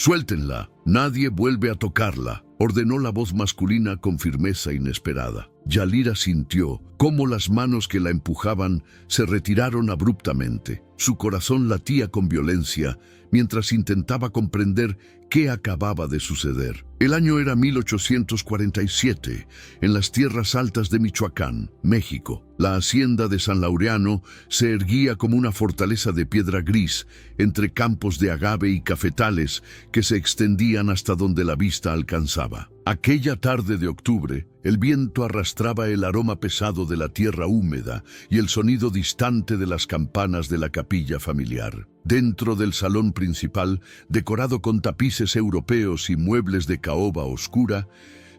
«Suéltenla, nadie vuelve a tocarla», ordenó la voz masculina con firmeza inesperada. Yalira sintió cómo las manos que la empujaban se retiraron abruptamente. Su corazón latía con violencia mientras intentaba comprender qué acababa de suceder. El año era 1847, en las tierras altas de Michoacán, México. La hacienda de San Laureano se erguía como una fortaleza de piedra gris entre campos de agave y cafetales que se extendían hasta donde la vista alcanzaba. Aquella tarde de octubre, el viento arrastraba el aroma pesado de la tierra húmeda y el sonido distante de las campanas de la capilla familiar. Dentro del salón principal, decorado con tapices europeos y muebles de caoba oscura,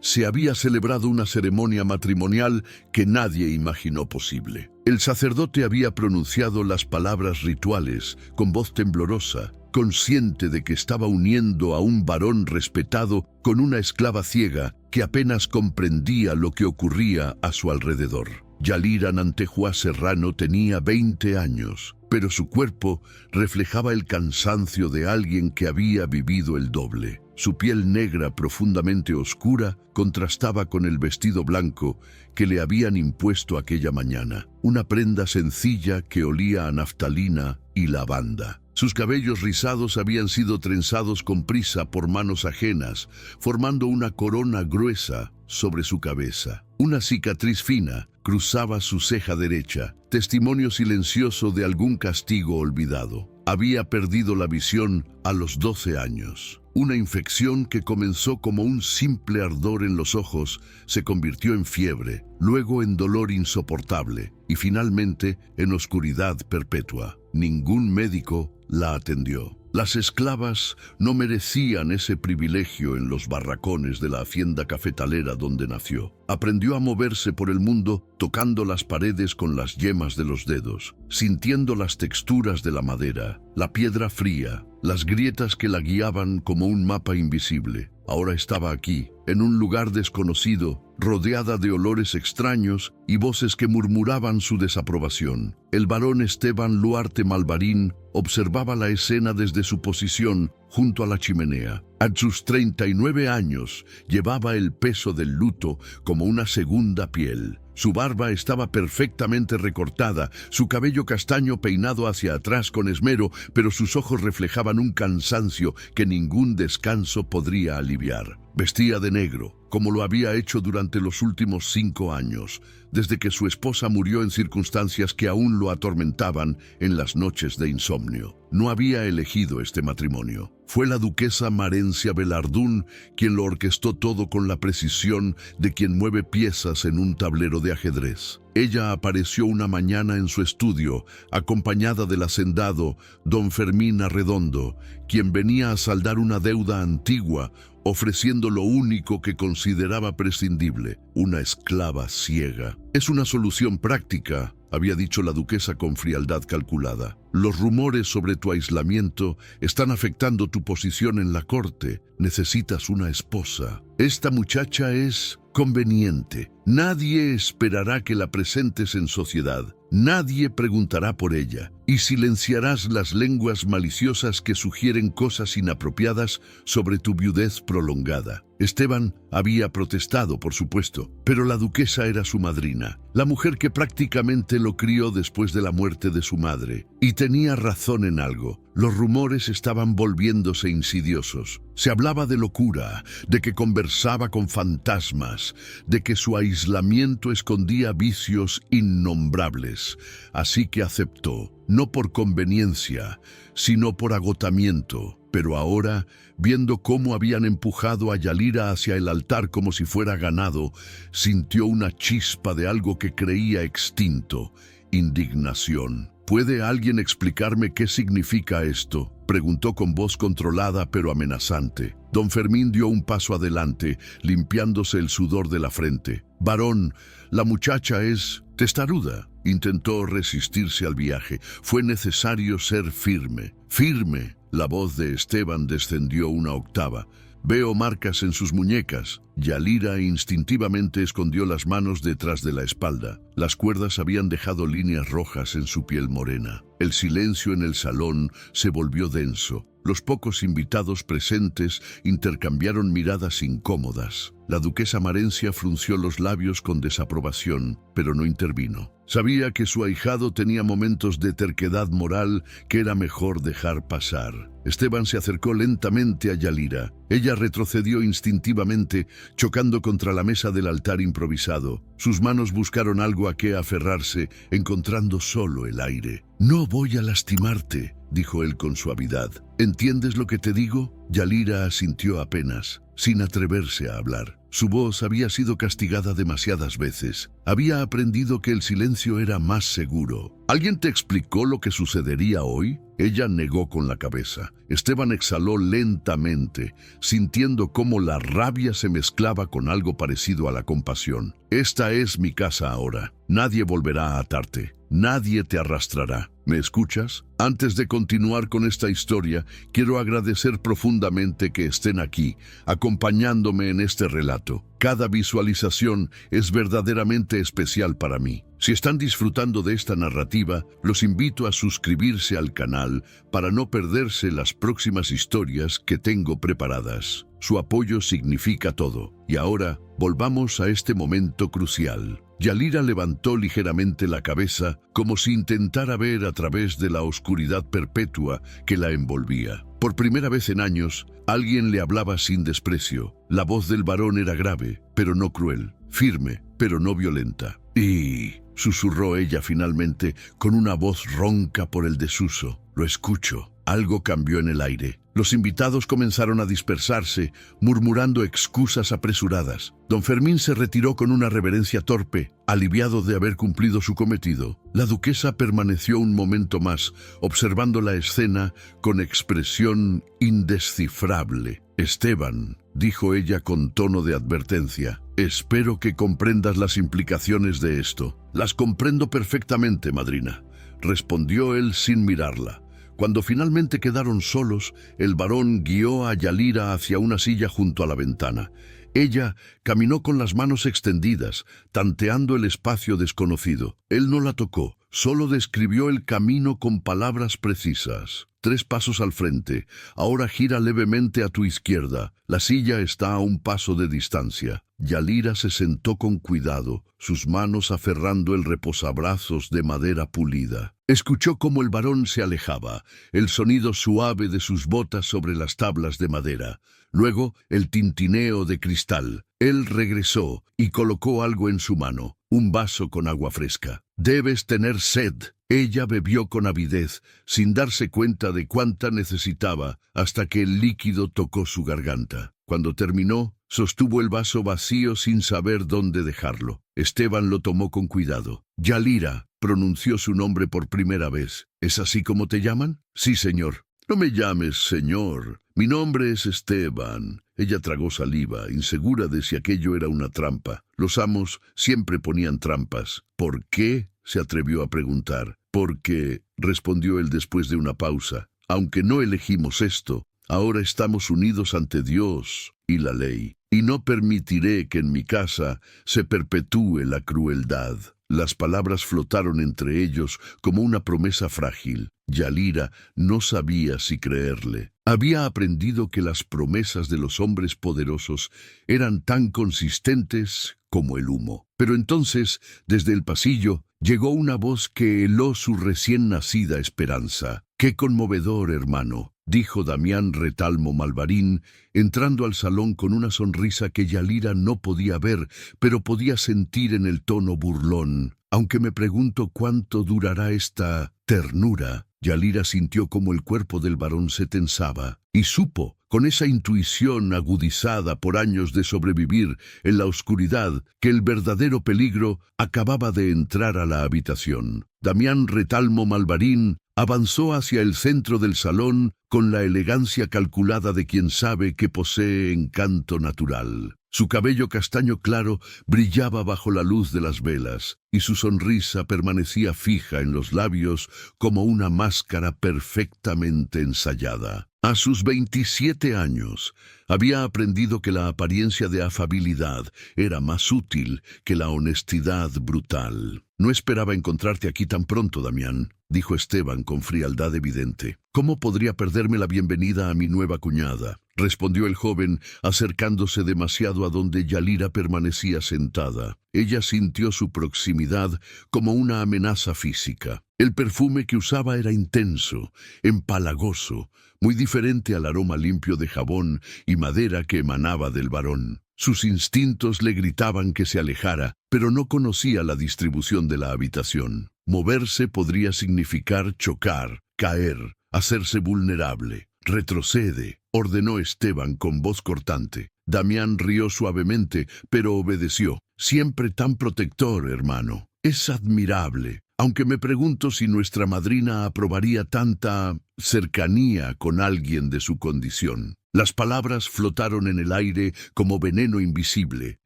se había celebrado una ceremonia matrimonial que nadie imaginó posible. El sacerdote había pronunciado las palabras rituales con voz temblorosa, consciente de que estaba uniendo a un varón respetado con una esclava ciega que apenas comprendía lo que ocurría a su alrededor. Yalira Nantejuá Serrano tenía 20 años, pero su cuerpo reflejaba el cansancio de alguien que había vivido el doble. Su piel negra profundamente oscura contrastaba con el vestido blanco que le habían impuesto aquella mañana, una prenda sencilla que olía a naftalina y lavanda. Sus cabellos rizados habían sido trenzados con prisa por manos ajenas, formando una corona gruesa sobre su cabeza. Una cicatriz fina cruzaba su ceja derecha, testimonio silencioso de algún castigo olvidado. Había perdido la visión a los 12 años. Una infección que comenzó como un simple ardor en los ojos se convirtió en fiebre, luego en dolor insoportable y finalmente en oscuridad perpetua. Ningún médico la atendió. Las esclavas no merecían ese privilegio en los barracones de la hacienda cafetalera donde nació. Aprendió a moverse por el mundo tocando las paredes con las yemas de los dedos, sintiendo las texturas de la madera, la piedra fría, las grietas que la guiaban como un mapa invisible. Ahora estaba aquí, en un lugar desconocido, rodeada de olores extraños y voces que murmuraban su desaprobación. El varón Esteban Luarte Malvarín observaba la escena desde su posición junto a la chimenea. A sus 39 años llevaba el peso del luto como una segunda piel. Su barba estaba perfectamente recortada, su cabello castaño peinado hacia atrás con esmero, pero sus ojos reflejaban un cansancio que ningún descanso podría aliviar. Vestía de negro, como lo había hecho durante los últimos 5 años, desde que su esposa murió en circunstancias que aún lo atormentaban en las noches de insomnio. No había elegido este matrimonio. Fue la duquesa Marencia Velardún quien lo orquestó todo con la precisión de quien mueve piezas en un tablero de ajedrez. Ella apareció una mañana en su estudio, acompañada del hacendado don Fermín Arredondo, quien venía a saldar una deuda antigua, ofreciendo lo único que consideraba prescindible, una esclava ciega. «Es una solución práctica», había dicho la duquesa con frialdad calculada. «Los rumores sobre tu aislamiento están afectando tu posición en la corte. Necesitas una esposa. Esta muchacha es conveniente. Nadie esperará que la presentes en sociedad. Nadie preguntará por ella. Y silenciarás las lenguas maliciosas que sugieren cosas inapropiadas sobre tu viudez prolongada». Esteban había protestado, por supuesto, pero la duquesa era su madrina, la mujer que prácticamente lo crió después de la muerte de su madre. Y tenía razón en algo. Los rumores estaban volviéndose insidiosos. Se hablaba de locura, de que conversaba con fantasmas, de que su aislamiento escondía vicios innombrables. Así que aceptó, no por conveniencia, sino por agotamiento. Pero ahora, viendo cómo habían empujado a Yalira hacia el altar como si fuera ganado, sintió una chispa de algo que creía extinto: indignación. «¿Puede alguien explicarme qué significa esto?», preguntó con voz controlada pero amenazante. Don Fermín dio un paso adelante, limpiándose el sudor de la frente. «Varón, la muchacha es testaruda». Intentó resistirse al viaje. Fue necesario ser firme. «Firme». La voz de Esteban descendió una octava. Veo marcas en sus muñecas. Yalira instintivamente escondió las manos detrás de la espalda. Las cuerdas habían dejado líneas rojas en su piel morena. El silencio en el salón se volvió denso. Los pocos invitados presentes intercambiaron miradas incómodas. La duquesa Marencia frunció los labios con desaprobación, pero no intervino. Sabía que su ahijado tenía momentos de terquedad moral que era mejor dejar pasar. Esteban se acercó lentamente a Yalira. Ella retrocedió instintivamente, chocando contra la mesa del altar improvisado. Sus manos buscaron algo a qué aferrarse, encontrando solo el aire. «No voy a lastimarte», dijo él con suavidad. «¿Entiendes lo que te digo?» Yalira asintió apenas, sin atreverse a hablar. Su voz había sido castigada demasiadas veces. Había aprendido que el silencio era más seguro. ¿Alguien te explicó lo que sucedería hoy? Ella negó con la cabeza. Esteban exhaló lentamente, sintiendo cómo la rabia se mezclaba con algo parecido a la compasión. «Esta es mi casa ahora. Nadie volverá a atarte. Nadie te arrastrará. ¿Me escuchas? Antes de continuar con esta historia, quiero agradecer profundamente que estén aquí, acompañándome en este relato. Cada visualización es verdaderamente especial para mí. Si están disfrutando de esta narrativa, los invito a suscribirse al canal para no perderse las próximas historias que tengo preparadas. Su apoyo significa todo. Y ahora, volvamos a este momento crucial. Yalira levantó ligeramente la cabeza, como si intentara ver a través de la oscuridad perpetua que la envolvía. Por primera vez en años, alguien le hablaba sin desprecio. La voz del varón era grave, pero no cruel, firme, pero no violenta. «Y», susurró ella finalmente, con una voz ronca por el desuso. «Lo escucho». Algo cambió en el aire. Los invitados comenzaron a dispersarse, murmurando excusas apresuradas. Don Fermín se retiró con una reverencia torpe, aliviado de haber cumplido su cometido. La duquesa permaneció un momento más, observando la escena con expresión indescifrable. «Esteban», dijo ella con tono de advertencia, «espero que comprendas las implicaciones de esto». «Las comprendo perfectamente, madrina», respondió él sin mirarla. Cuando finalmente quedaron solos, el varón guió a Yalira hacia una silla junto a la ventana. Ella caminó con las manos extendidas, tanteando el espacio desconocido. Él no la tocó, solo describió el camino con palabras precisas. 3 pasos al frente. Ahora gira levemente a tu izquierda. La silla está a un paso de distancia. Yalira se sentó con cuidado, sus manos aferrando el reposabrazos de madera pulida. Escuchó cómo el varón se alejaba, el sonido suave de sus botas sobre las tablas de madera. Luego, el tintineo de cristal. Él regresó y colocó algo en su mano, un vaso con agua fresca. «Debes tener sed». Ella bebió con avidez, sin darse cuenta de cuánta necesitaba, hasta que el líquido tocó su garganta. Cuando terminó, sostuvo el vaso vacío sin saber dónde dejarlo. Esteban lo tomó con cuidado. «Yalira», pronunció su nombre por primera vez. «¿Es así como te llaman?» «Sí, señor». «No me llames señor. Mi nombre es Esteban». Ella tragó saliva, insegura de si aquello era una trampa. Los amos siempre ponían trampas. «¿Por qué?», se atrevió a preguntar. «Porque», respondió él después de una pausa, «aunque no elegimos esto, ahora estamos unidos ante Dios y la ley, y no permitiré que en mi casa se perpetúe la crueldad». Las palabras flotaron entre ellos como una promesa frágil. Yalira no sabía si creerle. Había aprendido que las promesas de los hombres poderosos eran tan consistentes como el humo. Pero entonces, desde el pasillo, llegó una voz que heló su recién nacida esperanza. «Qué conmovedor, hermano», dijo Damián Retalmo Malvarín, entrando al salón con una sonrisa que Yalira no podía ver, pero podía sentir en el tono burlón. «Aunque me pregunto cuánto durará esta ternura». Yalira sintió como el cuerpo del varón se tensaba, y supo, con esa intuición agudizada por años de sobrevivir en la oscuridad, que el verdadero peligro acababa de entrar a la habitación. Damián Retalmo Malvarín avanzó hacia el centro del salón con la elegancia calculada de quien sabe que posee encanto natural. Su cabello castaño claro brillaba bajo la luz de las velas, y su sonrisa permanecía fija en los labios como una máscara perfectamente ensayada. A sus 27 años, había aprendido que la apariencia de afabilidad era más útil que la honestidad brutal. «No esperaba encontrarte aquí tan pronto, Damián», dijo Esteban con frialdad evidente. «¿Cómo podría perderme la bienvenida a mi nueva cuñada?», respondió el joven, acercándose demasiado a donde Yalira permanecía sentada. Ella sintió su proximidad como una amenaza física. El perfume que usaba era intenso, empalagoso, muy diferente al aroma limpio de jabón y madera que emanaba del varón. Sus instintos le gritaban que se alejara, pero no conocía la distribución de la habitación. Moverse podría significar chocar, caer, hacerse vulnerable. «Retrocede», ordenó Esteban con voz cortante. Damián rió suavemente, pero obedeció. «Siempre tan protector, hermano. Es admirable. Aunque me pregunto si nuestra madrina aprobaría tanta cercanía con alguien de su condición». Las palabras flotaron en el aire como veneno invisible.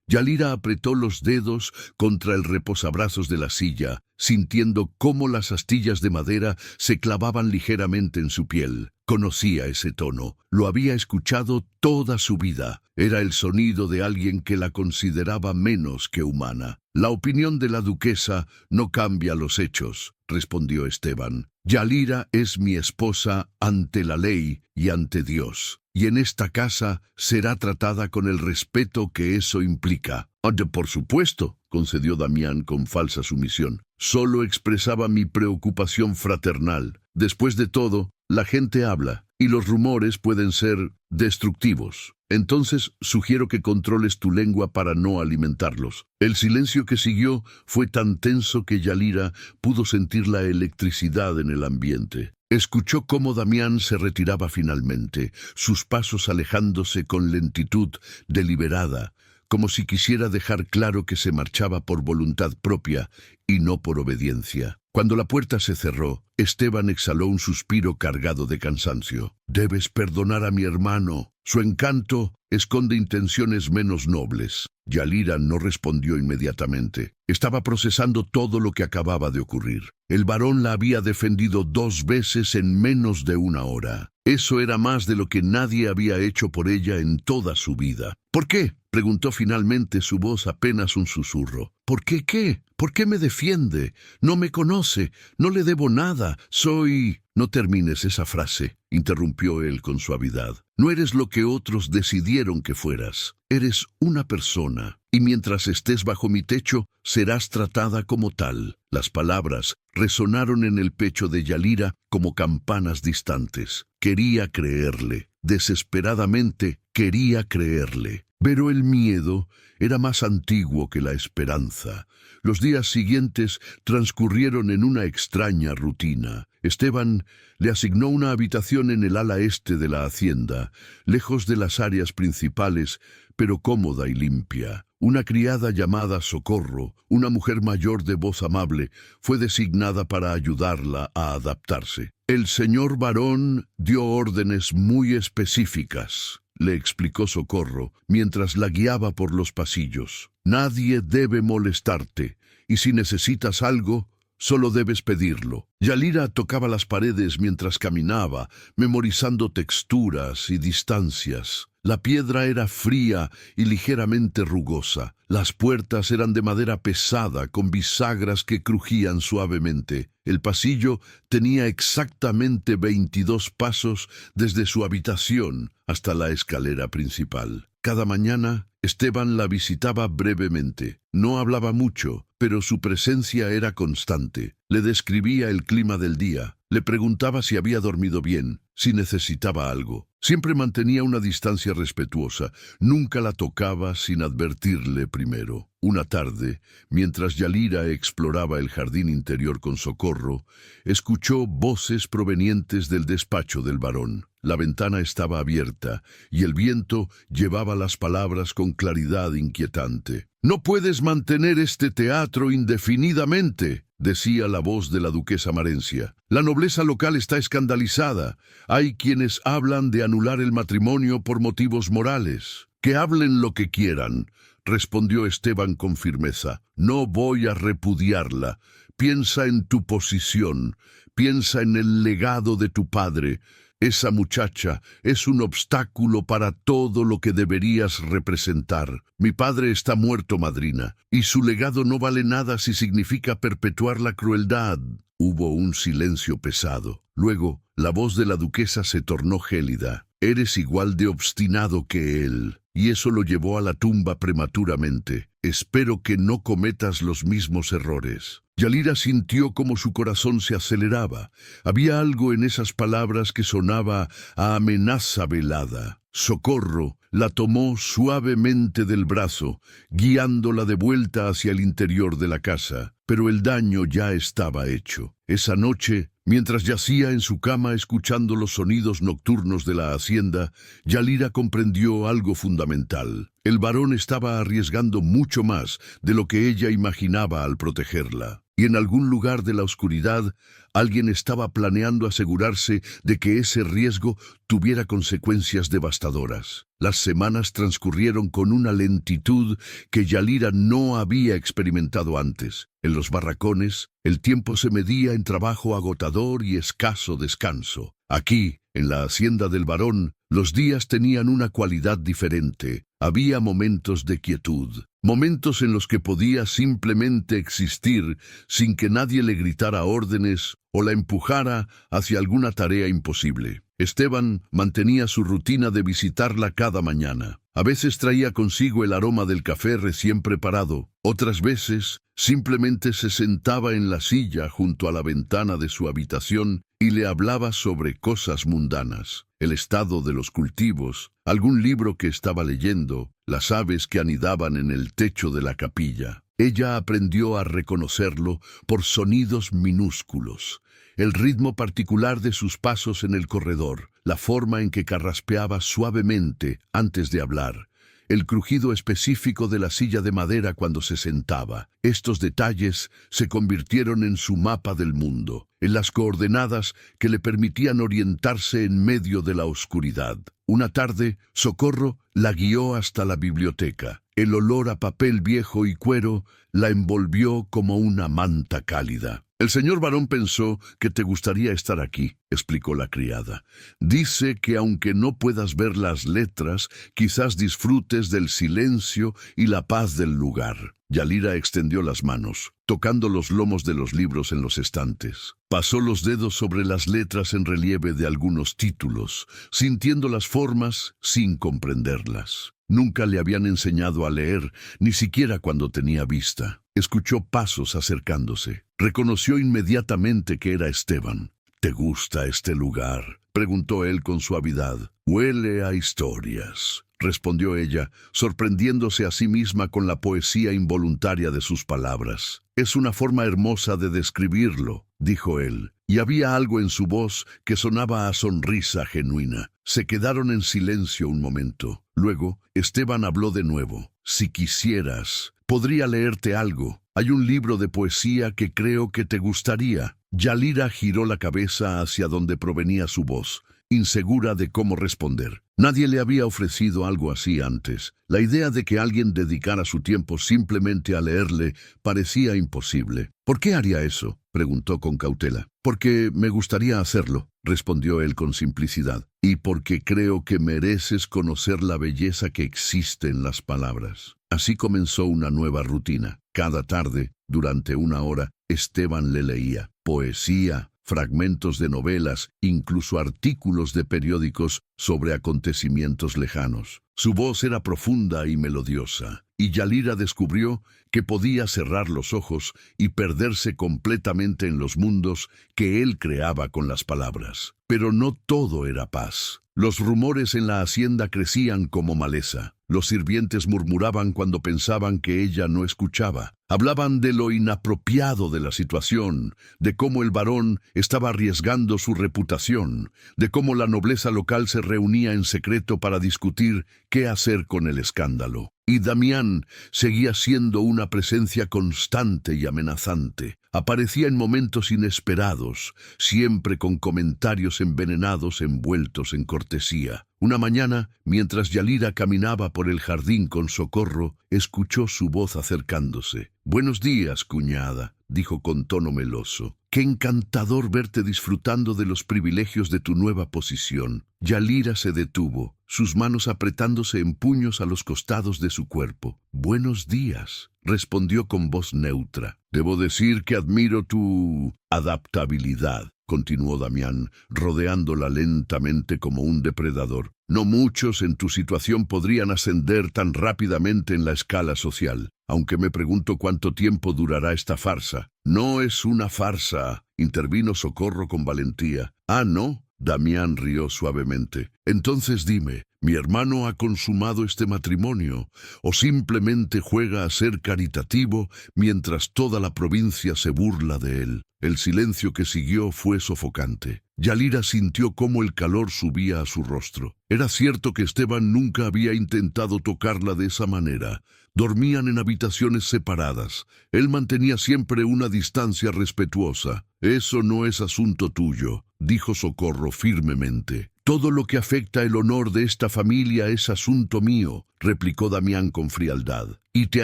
Yalira apretó los dedos contra el reposabrazos de la silla, sintiendo cómo las astillas de madera se clavaban ligeramente en su piel. Conocía ese tono. Lo había escuchado toda su vida. Era el sonido de alguien que la consideraba menos que humana. «La opinión de la duquesa no cambia los hechos», respondió Esteban. «Yalira es mi esposa ante la ley y ante Dios, y en esta casa será tratada con el respeto que eso implica». «Por supuesto», concedió Damián con falsa sumisión. «Solo expresaba mi preocupación fraternal. Después de todo, la gente habla, y los rumores pueden ser destructivos. Entonces sugiero que controles tu lengua para no alimentarlos». El silencio que siguió fue tan tenso que Yalira pudo sentir la electricidad en el ambiente. Escuchó cómo Damián se retiraba finalmente, sus pasos alejándose con lentitud deliberada, como si quisiera dejar claro que se marchaba por voluntad propia y no por obediencia. Cuando la puerta se cerró, Esteban exhaló un suspiro cargado de cansancio. «Debes perdonar a mi hermano. Su encanto esconde intenciones menos nobles». Yalira no respondió inmediatamente. Estaba procesando todo lo que acababa de ocurrir. El varón la había defendido 2 veces en menos de 1 hora. Eso era más de lo que nadie había hecho por ella en toda su vida. «¿Por qué?», preguntó finalmente, su voz apenas un susurro. «¿Por qué qué? ¿Por qué me defiende? No me conoce, no le debo nada, soy...» «No termines esa frase», interrumpió él con suavidad. «No eres lo que otros decidieron que fueras. Eres una persona, y mientras estés bajo mi techo, serás tratada como tal». Las palabras resonaron en el pecho de Yalira como campanas distantes. Quería creerle, desesperadamente quería creerle. Pero el miedo era más antiguo que la esperanza. Los días siguientes transcurrieron en una extraña rutina. Esteban le asignó una habitación en el ala este de la hacienda, lejos de las áreas principales, pero cómoda y limpia. Una criada llamada Socorro, una mujer mayor de voz amable, fue designada para ayudarla a adaptarse. «El señor varón dio órdenes muy específicas», le explicó Socorro, mientras la guiaba por los pasillos. «Nadie debe molestarte, y si necesitas algo, solo debes pedirlo». Yalira tocaba las paredes mientras caminaba, memorizando texturas y distancias. La piedra era fría y ligeramente rugosa. Las puertas eran de madera pesada, con bisagras que crujían suavemente. El pasillo tenía exactamente 22 pasos desde su habitación hasta la escalera principal. Cada mañana, Esteban la visitaba brevemente. No hablaba mucho, pero su presencia era constante. Le describía el clima del día, le preguntaba si había dormido bien, si necesitaba algo. Siempre mantenía una distancia respetuosa, nunca la tocaba sin advertirle primero. Una tarde, mientras Yalira exploraba el jardín interior con Socorro, escuchó voces provenientes del despacho del varón. La ventana estaba abierta y el viento llevaba las palabras con claridad inquietante. «No puedes mantener este teatro indefinidamente», decía la voz de la duquesa Marencia. «La nobleza local está escandalizada. Hay quienes hablan de anular el matrimonio por motivos morales». Que hablen lo que quieran, respondió Esteban con firmeza. No voy a repudiarla. Piensa en tu posición, piensa en el legado de tu padre. Esa muchacha es un obstáculo para todo lo que deberías representar. Mi padre está muerto, madrina, y su legado no vale nada si significa perpetuar la crueldad. Hubo un silencio pesado. Luego, la voz de la duquesa se tornó gélida. Eres igual de obstinado que él, y eso lo llevó a la tumba prematuramente. Espero que no cometas los mismos errores. Yalira sintió como su corazón se aceleraba. Había algo en esas palabras que sonaba a amenaza velada. Socorro la tomó suavemente del brazo, guiándola de vuelta hacia el interior de la casa. Pero el daño ya estaba hecho. Esa noche, mientras yacía en su cama escuchando los sonidos nocturnos de la hacienda, Yalira comprendió algo fundamental. El varón estaba arriesgando mucho más de lo que ella imaginaba al protegerla. Y en algún lugar de la oscuridad, alguien estaba planeando asegurarse de que ese riesgo tuviera consecuencias devastadoras. Las semanas transcurrieron con una lentitud que Yalira no había experimentado antes. En los barracones, el tiempo se medía en trabajo agotador y escaso descanso. Aquí, en la hacienda del varón, los días tenían una cualidad diferente. Había momentos de quietud, momentos en los que podía simplemente existir sin que nadie le gritara órdenes o la empujara hacia alguna tarea imposible. Esteban mantenía su rutina de visitarla cada mañana. A veces traía consigo el aroma del café recién preparado. Otras veces simplemente se sentaba en la silla junto a la ventana de su habitación y le hablaba sobre cosas mundanas. El estado de los cultivos, algún libro que estaba leyendo, las aves que anidaban en el techo de la capilla. Ella aprendió a reconocerlo por sonidos minúsculos, el ritmo particular de sus pasos en el corredor, la forma en que carraspeaba suavemente antes de hablar, el crujido específico de la silla de madera cuando se sentaba. Estos detalles se convirtieron en su mapa del mundo, en las coordenadas que le permitían orientarse en medio de la oscuridad. Una tarde, Socorro la guió hasta la biblioteca. El olor a papel viejo y cuero la envolvió como una manta cálida. El señor varón pensó que te gustaría estar aquí, explicó la criada. Dice que aunque no puedas ver las letras, quizás disfrutes del silencio y la paz del lugar. Yalira extendió las manos, tocando los lomos de los libros en los estantes. Pasó los dedos sobre las letras en relieve de algunos títulos, sintiendo las formas sin comprenderlas. Nunca le habían enseñado a leer, ni siquiera cuando tenía vista. Escuchó pasos acercándose. Reconoció inmediatamente que era Esteban. ¿Te gusta este lugar?, preguntó él con suavidad. Huele a historias, respondió ella, sorprendiéndose a sí misma con la poesía involuntaria de sus palabras. Es una forma hermosa de describirlo, dijo él, y había algo en su voz que sonaba a sonrisa genuina. Se quedaron en silencio un momento. Luego, Esteban habló de nuevo. Si quisieras, podría leerte algo. Hay un libro de poesía que creo que te gustaría. Yalira giró la cabeza hacia donde provenía su voz, insegura de cómo responder. Nadie le había ofrecido algo así antes. La idea de que alguien dedicara su tiempo simplemente a leerle parecía imposible. ¿Por qué haría eso?, preguntó con cautela. Porque me gustaría hacerlo, respondió él con simplicidad, y porque creo que mereces conocer la belleza que existe en las palabras. Así comenzó una nueva rutina. Cada tarde, durante una hora, Esteban le leía poesía, fragmentos de novelas, incluso artículos de periódicos sobre acontecimientos lejanos. Su voz era profunda y melodiosa, y Yalira descubrió que podía cerrar los ojos y perderse completamente en los mundos que él creaba con las palabras. Pero no todo era paz. Los rumores en la hacienda crecían como maleza. Los sirvientes murmuraban cuando pensaban que ella no escuchaba. Hablaban de lo inapropiado de la situación, de cómo el varón estaba arriesgando su reputación, de cómo la nobleza local se reunía en secreto para discutir qué hacer con el escándalo. Y Damián seguía siendo una presencia constante y amenazante. Aparecía en momentos inesperados, siempre con comentarios envenenados envueltos en cortesía. Una mañana, mientras Yalira caminaba por el jardín con Socorro, escuchó su voz acercándose. «Buenos días, cuñada», dijo con tono meloso. «Qué encantador verte disfrutando de los privilegios de tu nueva posición». Yalira se detuvo, sus manos apretándose en puños a los costados de su cuerpo. «Buenos días», respondió con voz neutra. «Debo decir que admiro tu adaptabilidad», continuó Damián, rodeándola lentamente como un depredador. «No muchos en tu situación podrían ascender tan rápidamente en la escala social, aunque me pregunto cuánto tiempo durará esta farsa». «No es una farsa», intervino Socorro con valentía. «Ah, ¿no?». Damián rió suavemente. «Entonces dime, ¿mi hermano ha consumado este matrimonio o simplemente juega a ser caritativo mientras toda la provincia se burla de él?» El silencio que siguió fue sofocante. Yalira sintió cómo el calor subía a su rostro. Era cierto que Esteban nunca había intentado tocarla de esa manera. Dormían en habitaciones separadas. Él mantenía siempre una distancia respetuosa. «Eso no es asunto tuyo», dijo Socorro firmemente. «Todo lo que afecta el honor de esta familia es asunto mío», replicó Damián con frialdad. «Y te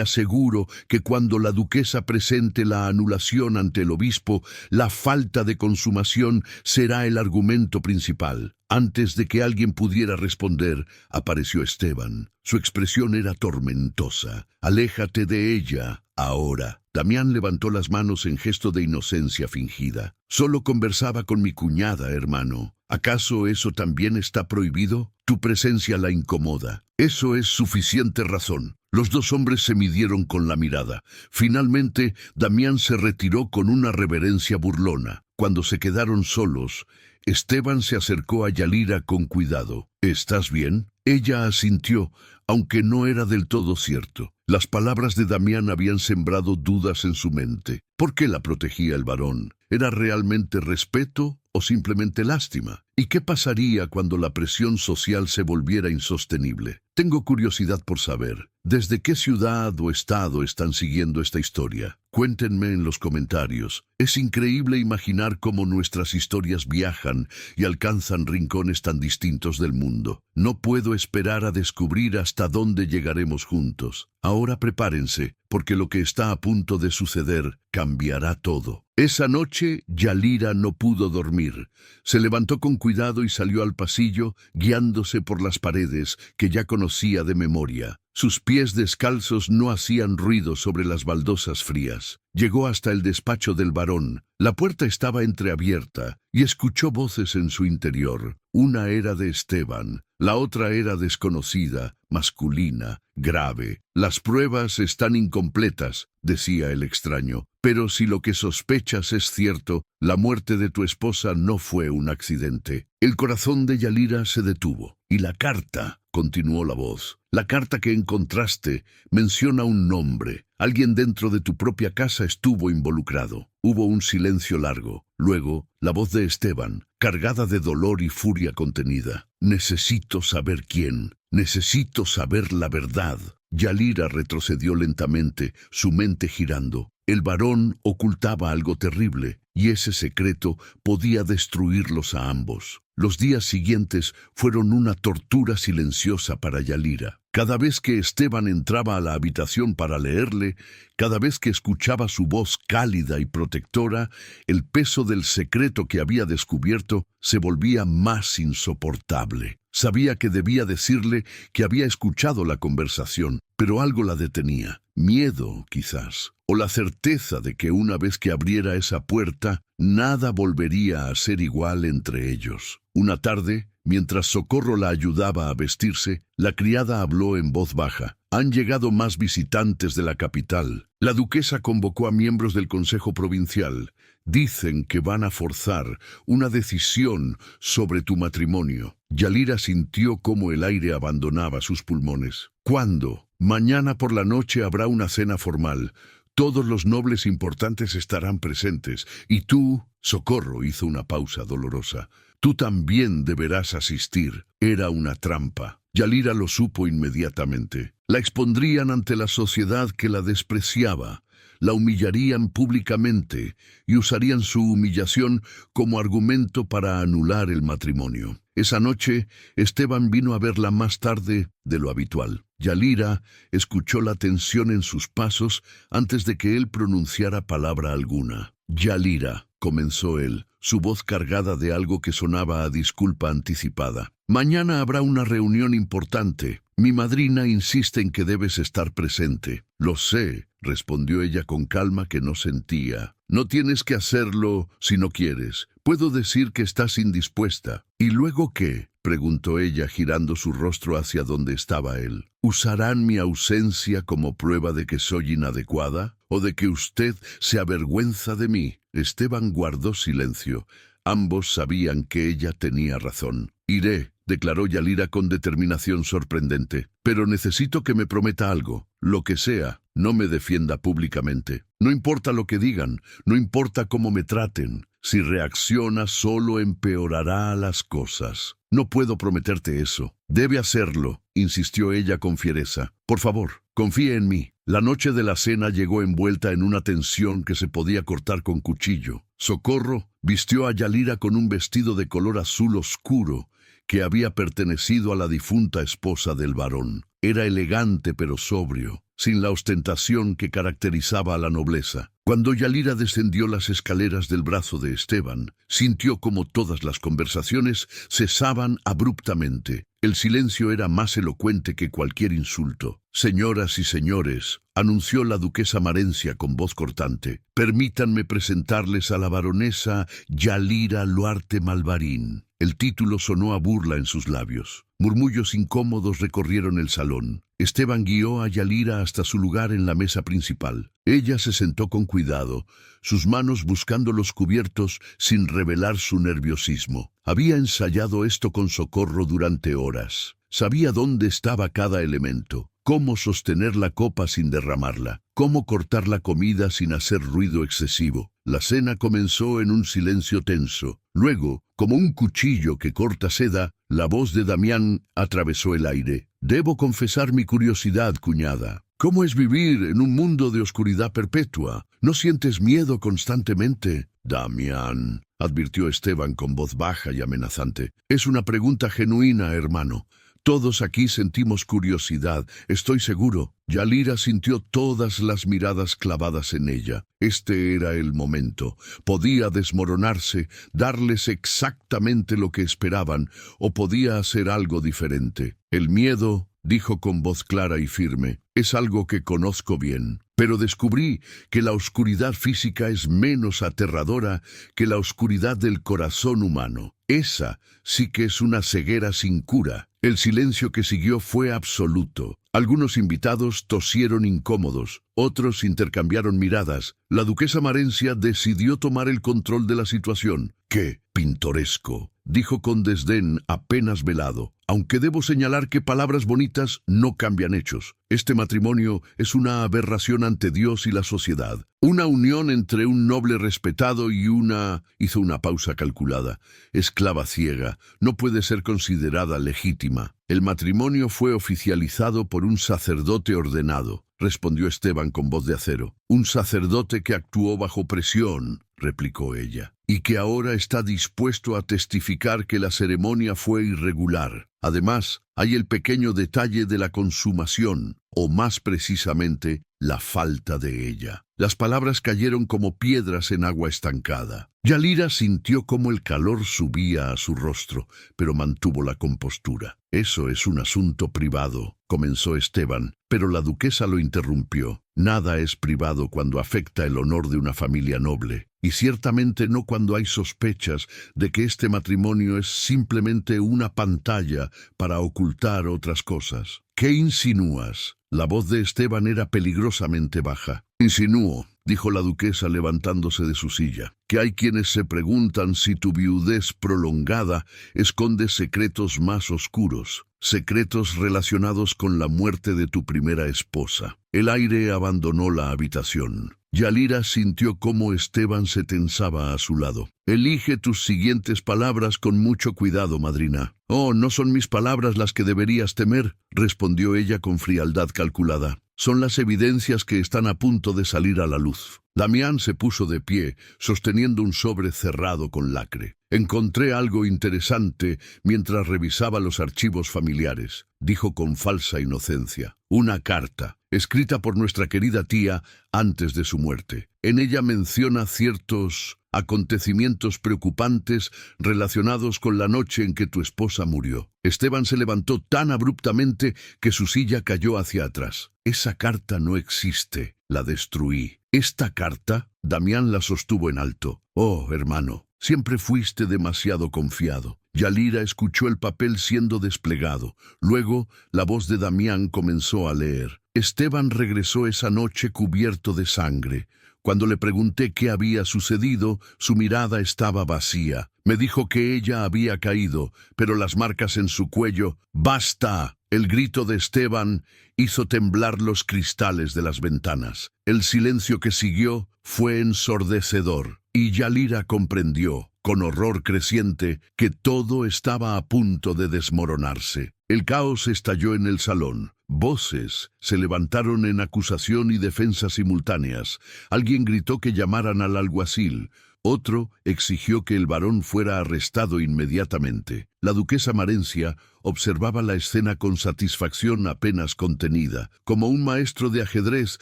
aseguro que cuando la duquesa presente la anulación ante el obispo, la falta de consumación será el argumento principal». Antes de que alguien pudiera responder, apareció Esteban. Su expresión era tormentosa. «Aléjate de ella, ahora». Damián levantó las manos en gesto de inocencia fingida. «Solo conversaba con mi cuñada, hermano. ¿Acaso eso también está prohibido? Tu presencia la incomoda». «Eso es suficiente razón». Los dos hombres se midieron con la mirada. Finalmente, Damián se retiró con una reverencia burlona. Cuando se quedaron solos, Esteban se acercó a Yalira con cuidado. «¿Estás bien?». Ella asintió, aunque no era del todo cierto. Las palabras de Damián habían sembrado dudas en su mente. ¿Por qué la protegía el varón? ¿Era realmente respeto o simplemente lástima? ¿Y qué pasaría cuando la presión social se volviera insostenible? Tengo curiosidad por saber, ¿desde qué ciudad o estado están siguiendo esta historia? Cuéntenme en los comentarios. Es increíble imaginar cómo nuestras historias viajan y alcanzan rincones tan distintos del mundo. No puedo esperar a descubrir hasta dónde llegaremos juntos. Ahora prepárense, porque lo que está a punto de suceder cambiará todo. Esa noche, Yalira no pudo dormir. Se levantó con cuidado y salió al pasillo, guiándose por las paredes que ya conocía de memoria. Sus pies descalzos no hacían ruido sobre las baldosas frías. Llegó hasta el despacho del varón. La puerta estaba entreabierta y escuchó voces en su interior. Una era de Esteban, la otra era desconocida, masculina, grave. «Las pruebas están incompletas», decía el extraño, «pero si lo que sospechas es cierto, la muerte de tu esposa no fue un accidente». El corazón de Yalira se detuvo. «Y la carta», continuó la voz, «la carta que encontraste menciona un nombre. Alguien dentro de tu propia casa estuvo involucrado». Hubo un silencio largo. Luego, la voz de Esteban, cargada de dolor y furia contenida. «Necesito saber quién. Necesito saber la verdad». Yalira retrocedió lentamente, su mente girando. El varón ocultaba algo terrible, y ese secreto podía destruirlos a ambos. Los días siguientes fueron una tortura silenciosa para Yalira. Cada vez que Esteban entraba a la habitación para leerle, cada vez que escuchaba su voz cálida y protectora, el peso del secreto que había descubierto se volvía más insoportable. Sabía que debía decirle que había escuchado la conversación, pero algo la detenía. Miedo, quizás, o la certeza de que una vez que abriera esa puerta, nada volvería a ser igual entre ellos. Una tarde, mientras Socorro la ayudaba a vestirse, la criada habló en voz baja. «Han llegado más visitantes de la capital. La duquesa convocó a miembros del Consejo Provincial. Dicen que van a forzar una decisión sobre tu matrimonio». Yalira sintió cómo el aire abandonaba sus pulmones. «¿Cuándo?» «Mañana por la noche habrá una cena formal. Todos los nobles importantes estarán presentes. Y tú», Socorro hizo una pausa dolorosa, «tú también deberás asistir». Era una trampa. Yalira lo supo inmediatamente. La expondrían ante la sociedad que la despreciaba. la humillarían públicamente y usarían su humillación como argumento para anular el matrimonio. Esa noche, Esteban vino a verla más tarde de lo habitual. Yalira escuchó la tensión en sus pasos antes de que él pronunciara palabra alguna. «Yalira», comenzó él, su voz cargada de algo que sonaba a disculpa anticipada. «Mañana habrá una reunión importante. Mi madrina insiste en que debes estar presente». «Lo sé», respondió ella con calma que no sentía. «No tienes que hacerlo si no quieres. Puedo decir que estás indispuesta». «¿Y luego qué?», preguntó ella girando su rostro hacia donde estaba él. «¿Usarán mi ausencia como prueba de que soy inadecuada? ¿O de que usted se avergüenza de mí?» Esteban guardó silencio. Ambos sabían que ella tenía razón. «Iré», declaró Yalira con determinación sorprendente. «Pero necesito que me prometa algo. Lo que sea, no me defienda públicamente. No importa lo que digan, no importa cómo me traten. Si reacciona, solo empeorará las cosas. No puedo prometerte eso». «Debe hacerlo», insistió ella con fiereza. «Por favor, confíe en mí». La noche de la cena llegó envuelta en una tensión que se podía cortar con cuchillo. Socorro vistió a Yalira con un vestido de color azul oscuro que había pertenecido a la difunta esposa del varón. Era elegante pero sobrio, sin la ostentación que caracterizaba a la nobleza. Cuando Yalira descendió las escaleras del brazo de Esteban, sintió como todas las conversaciones cesaban abruptamente. El silencio era más elocuente que cualquier insulto. «Señoras y señores», anunció la duquesa Marencia con voz cortante, «permítanme presentarles a la baronesa Yalira Luarte Malvarín». El título sonó a burla en sus labios. Murmullos incómodos recorrieron el salón. Esteban guió a Yalira hasta su lugar en la mesa principal. Ella se sentó con cuidado, sus manos buscando los cubiertos sin revelar su nerviosismo. Había ensayado esto con Socorro durante horas. Sabía dónde estaba cada elemento, cómo sostener la copa sin derramarla, cómo cortar la comida sin hacer ruido excesivo. La cena comenzó en un silencio tenso. Luego, como un cuchillo que corta seda, la voz de Damián atravesó el aire. «Debo confesar mi curiosidad, cuñada. ¿Cómo es vivir en un mundo de oscuridad perpetua? ¿No sientes miedo constantemente?» «Damián», advirtió Esteban con voz baja y amenazante. «Es una pregunta genuina, hermano. Todos aquí sentimos curiosidad, estoy seguro». Yalira sintió todas las miradas clavadas en ella. Este era el momento. Podía desmoronarse, darles exactamente lo que esperaban, o podía hacer algo diferente. «El miedo», dijo con voz clara y firme, «es algo que conozco bien. Pero descubrí que la oscuridad física es menos aterradora que la oscuridad del corazón humano. Esa sí que es una ceguera sin cura». El silencio que siguió fue absoluto. Algunos invitados tosieron incómodos, otros intercambiaron miradas. La duquesa Marencia decidió tomar el control de la situación. «¡Qué pintoresco!», dijo con desdén apenas velado. «Aunque debo señalar que palabras bonitas no cambian hechos. Este matrimonio es una aberración ante Dios y la sociedad. Una unión entre un noble respetado y una...» Hizo una pausa calculada. «Esclava ciega. No puede ser considerada legítima». «El matrimonio fue oficializado por un sacerdote ordenado», respondió Esteban con voz de acero. «Un sacerdote que actuó bajo presión», replicó ella, «y que ahora está dispuesto a testificar que la ceremonia fue irregular. Además, hay el pequeño detalle de la consumación, o más precisamente, la falta de ella». Las palabras cayeron como piedras en agua estancada. Yalira sintió cómo el calor subía a su rostro, pero mantuvo la compostura. «Eso es un asunto privado», comenzó Esteban, pero la duquesa lo interrumpió. «Nada es privado cuando afecta el honor de una familia noble, y ciertamente no cuando hay sospechas de que este matrimonio es simplemente una pantalla para ocultar otras cosas». «¿Qué insinúas?». La voz de Esteban era peligrosamente baja. «Insinúo», dijo la duquesa levantándose de su silla, «que hay quienes se preguntan si tu viudez prolongada esconde secretos más oscuros, secretos relacionados con la muerte de tu primera esposa». El aire abandonó la habitación. Yalira sintió cómo Esteban se tensaba a su lado. «Elige tus siguientes palabras con mucho cuidado, madrina». «Oh, no son mis palabras las que deberías temer», respondió ella con frialdad calculada. Son las evidencias que están a punto de salir a la luz. Damián se puso de pie, sosteniendo un sobre cerrado con lacre. Encontré algo interesante mientras revisaba los archivos familiares, dijo con falsa inocencia. Una carta, escrita por nuestra querida tía antes de su muerte. En ella menciona ciertos acontecimientos preocupantes relacionados con la noche en que tu esposa murió. Esteban se levantó tan abruptamente que su silla cayó hacia atrás. Esa carta no existe, la destruí. ¿Esta carta? Damián la sostuvo en alto. Oh, hermano, siempre fuiste demasiado confiado. Yalira escuchó el papel siendo desplegado. Luego, la voz de Damián comenzó a leer. Esteban regresó esa noche cubierto de sangre. Cuando le pregunté qué había sucedido, su mirada estaba vacía. Me dijo que ella había caído, pero las marcas en su cuello... ¡Basta! El grito de Esteban hizo temblar los cristales de las ventanas. El silencio que siguió fue ensordecedor, y Yalira comprendió, con horror creciente, que todo estaba a punto de desmoronarse. El caos estalló en el salón. Voces se levantaron en acusación y defensa simultáneas. Alguien gritó que llamaran al alguacil. Otro exigió que el varón fuera arrestado inmediatamente. La duquesa Marencia observaba la escena con satisfacción apenas contenida, como un maestro de ajedrez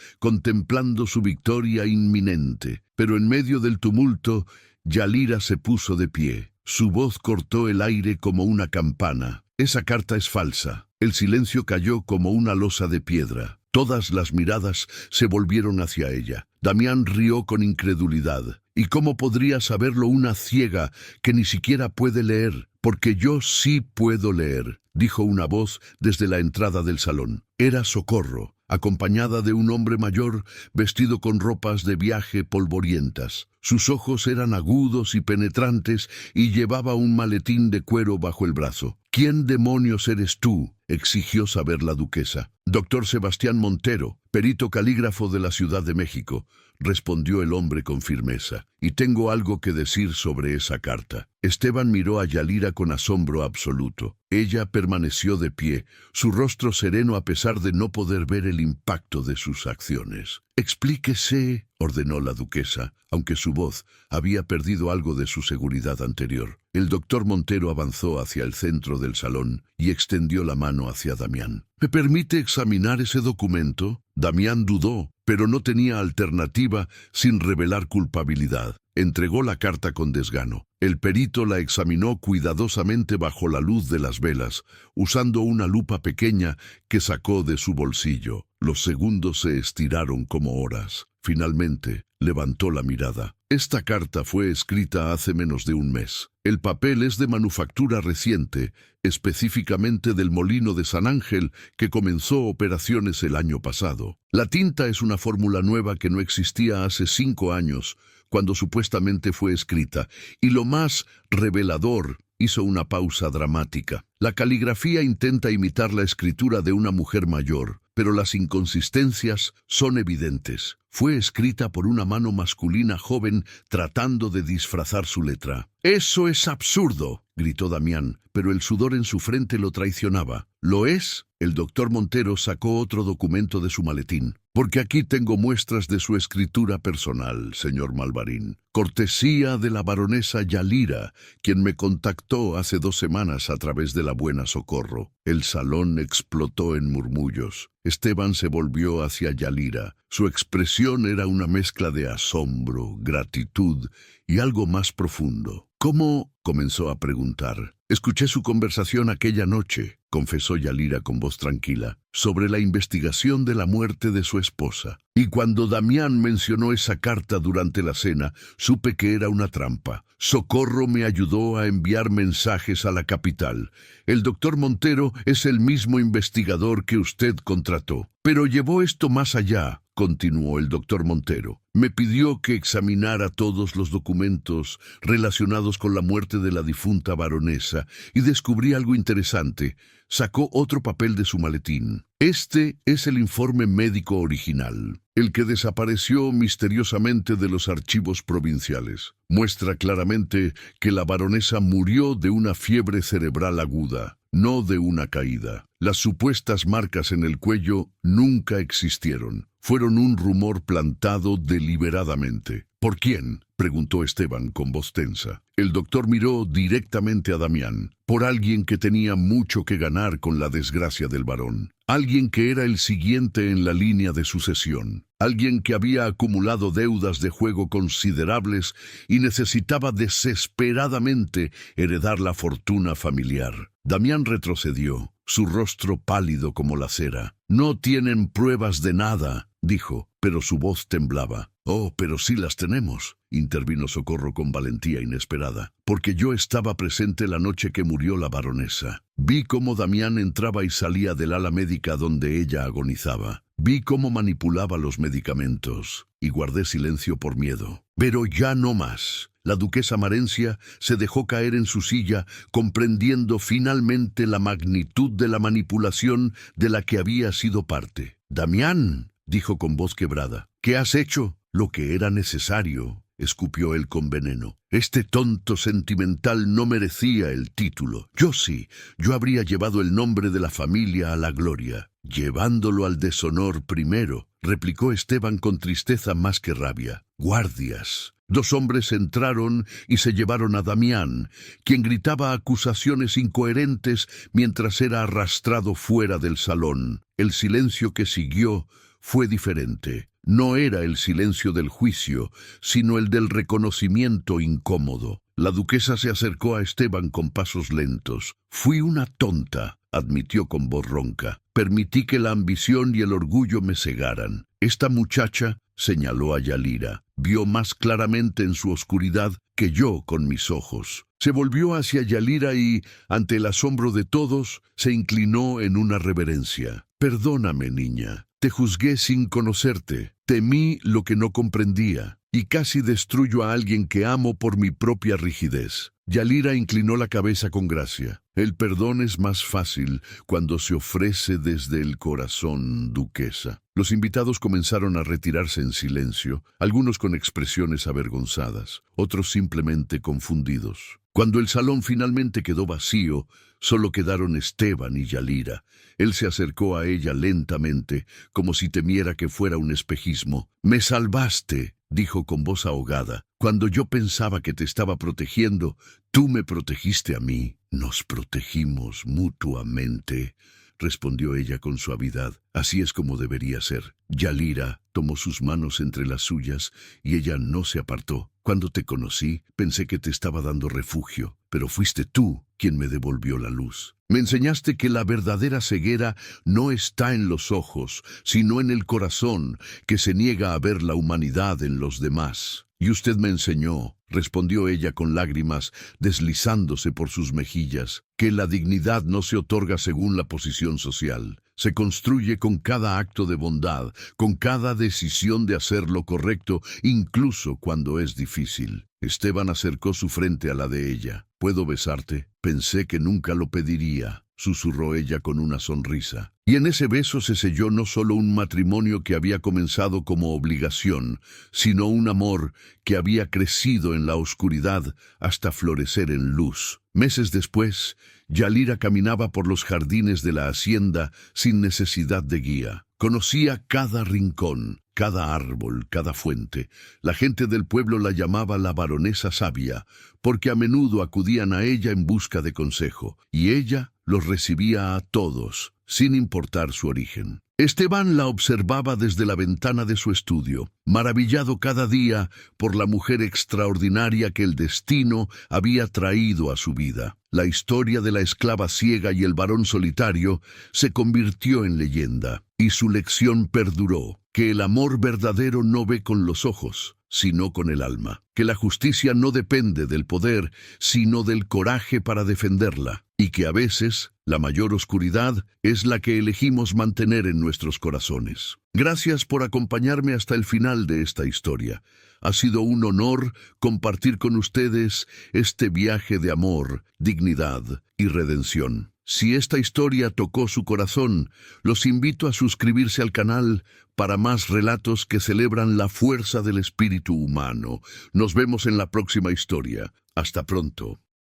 contemplando su victoria inminente. Pero en medio del tumulto, Yalira se puso de pie. Su voz cortó el aire como una campana. Esa carta es falsa. El silencio cayó como una losa de piedra. Todas las miradas se volvieron hacia ella. Damián rió con incredulidad. ¿Y cómo podría saberlo una ciega que ni siquiera puede leer? Porque yo sí puedo leer, dijo una voz desde la entrada del salón. Era Socorro, acompañada de un hombre mayor vestido con ropas de viaje polvorientas. Sus ojos eran agudos y penetrantes y llevaba un maletín de cuero bajo el brazo. ¿Quién demonios eres tú?, exigió saber la duquesa. Doctor Sebastián Montero, perito calígrafo de la Ciudad de México, respondió el hombre con firmeza. Y tengo algo que decir sobre esa carta. Esteban miró a Yalira con asombro absoluto. Ella permaneció de pie, su rostro sereno a pesar de no poder ver el impacto de sus acciones. Explíquese, ordenó la duquesa, aunque su voz había perdido algo de su seguridad anterior. El doctor Montero avanzó hacia el centro del salón y extendió la mano hacia Damián. ¿Me permite examinar ese documento? Damián dudó, pero no tenía alternativa sin revelar culpabilidad. Entregó la carta con desgano. El perito la examinó cuidadosamente bajo la luz de las velas, usando una lupa pequeña que sacó de su bolsillo. Los segundos se estiraron como horas. Finalmente, levantó la mirada. Esta carta fue escrita hace menos de un mes. El papel es de manufactura reciente, específicamente del molino de San Ángel, que comenzó operaciones el año pasado. La tinta es una fórmula nueva que no existía hace 5 años, cuando supuestamente fue escrita, y lo más revelador, hizo una pausa dramática. La caligrafía intenta imitar la escritura de una mujer mayor, pero las inconsistencias son evidentes. Fue escrita por una mano masculina joven tratando de disfrazar su letra. «¡Eso es absurdo!», gritó Damián, pero el sudor en su frente lo traicionaba. «¿Lo es?». El doctor Montero sacó otro documento de su maletín. «Porque aquí tengo muestras de su escritura personal, señor Malvarín. Cortesía de la baronesa Yalira, quien me contactó hace 2 semanas a través de la buena Socorro». El salón explotó en murmullos. Esteban se volvió hacia Yalira. Su expresión era una mezcla de asombro, gratitud y algo más profundo. «¿Cómo?», comenzó a preguntar. «Escuché su conversación aquella noche», confesó Yalira con voz tranquila, «sobre la investigación de la muerte de su esposa. Y cuando Damián mencionó esa carta durante la cena, supe que era una trampa. Socorro me ayudó a enviar mensajes a la capital. El doctor Montero es el mismo investigador que usted contrató. Pero llevó esto más allá», continuó el doctor Montero. «Me pidió que examinara todos los documentos relacionados con la muerte de la difunta baronesa y descubrí algo interesante. Sacó otro papel de su maletín. Este es el informe médico original, el que desapareció misteriosamente de los archivos provinciales. Muestra claramente que la baronesa murió de una fiebre cerebral aguda. no de una caída. Las supuestas marcas en el cuello nunca existieron. Fueron un rumor plantado deliberadamente. ¿Por quién?, preguntó Esteban con voz tensa. El doctor miró directamente a Damián. Por alguien que tenía mucho que ganar con la desgracia del varón. Alguien que era el siguiente en la línea de sucesión. Alguien que había acumulado deudas de juego considerables y necesitaba desesperadamente heredar la fortuna familiar. Damián retrocedió, su rostro pálido como la cera. «No tienen pruebas de nada», dijo, pero su voz temblaba. «Oh, pero sí las tenemos», intervino Socorro con valentía inesperada, «porque yo estaba presente la noche que murió la baronesa. Vi cómo Damián entraba y salía del ala médica donde ella agonizaba. Vi cómo manipulaba los medicamentos y guardé silencio por miedo. Pero ya no más». La duquesa Marencia se dejó caer en su silla, comprendiendo finalmente la magnitud de la manipulación de la que había sido parte. «Damián», dijo con voz quebrada, «¿qué has hecho?» «Lo que era necesario», escupió él con veneno. «Este tonto sentimental no merecía el título. Yo sí, yo habría llevado el nombre de la familia a la gloria». «Llevándolo al deshonor primero», replicó Esteban con tristeza más que rabia. «Guardias». 2 hombres entraron y se llevaron a Damián, quien gritaba acusaciones incoherentes mientras era arrastrado fuera del salón. El silencio que siguió fue diferente. No era el silencio del juicio, sino el del reconocimiento incómodo. La duquesa se acercó a Esteban con pasos lentos. «Fui una tonta», admitió con voz ronca. «Permití que la ambición y el orgullo me cegaran. Esta muchacha», señaló a Yalira, «vio más claramente en su oscuridad que yo con mis ojos». Se volvió hacia Yalira y, ante el asombro de todos, se inclinó en una reverencia. «Perdóname, niña. Te juzgué sin conocerte. Temí lo que no comprendía, y casi destruyo a alguien que amo por mi propia rigidez». Yalira inclinó la cabeza con gracia. «El perdón es más fácil cuando se ofrece desde el corazón, duquesa». Los invitados comenzaron a retirarse en silencio, algunos con expresiones avergonzadas, otros simplemente confundidos. Cuando el salón finalmente quedó vacío, solo quedaron Esteban y Yalira. Él se acercó a ella lentamente, como si temiera que fuera un espejismo. «Me salvaste», dijo con voz ahogada. «Cuando yo pensaba que te estaba protegiendo, tú me protegiste a mí». «Nos protegimos mutuamente», respondió ella con suavidad. «Así es como debería ser». Yalira tomó sus manos entre las suyas y ella no se apartó. «Cuando te conocí, pensé que te estaba dando refugio, pero fuiste tú quien me devolvió la luz. Me enseñaste que la verdadera ceguera no está en los ojos, sino en el corazón, que se niega a ver la humanidad en los demás». «Y usted me enseñó», respondió ella con lágrimas deslizándose por sus mejillas, «que la dignidad no se otorga según la posición social. Se construye con cada acto de bondad, con cada decisión de hacer lo correcto, incluso cuando es difícil». Esteban acercó su frente a la de ella. «¿Puedo besarte?» «Pensé que nunca lo pediría», susurró ella con una sonrisa. Y en ese beso se selló no solo un matrimonio que había comenzado como obligación, sino un amor que había crecido en la oscuridad hasta florecer en luz. Meses después, Yalira caminaba por los jardines de la hacienda sin necesidad de guía. Conocía cada rincón, cada árbol, cada fuente. La gente del pueblo la llamaba la baronesa sabia, porque a menudo acudían a ella en busca de consejo, y ella los recibía a todos, sin importar su origen. Esteban la observaba desde la ventana de su estudio, maravillado cada día por la mujer extraordinaria que el destino había traído a su vida. La historia de la esclava ciega y el varón solitario se convirtió en leyenda, y su lección perduró, que el amor verdadero no ve con los ojos, sino con el alma, que la justicia no depende del poder, sino del coraje para defenderla, y que a veces la mayor oscuridad es la que elegimos mantener en nuestros corazones. Gracias por acompañarme hasta el final de esta historia. Ha sido un honor compartir con ustedes este viaje de amor, dignidad y redención. Si esta historia tocó su corazón, los invito a suscribirse al canal para más relatos que celebran la fuerza del espíritu humano. Nos vemos en la próxima historia. Hasta pronto.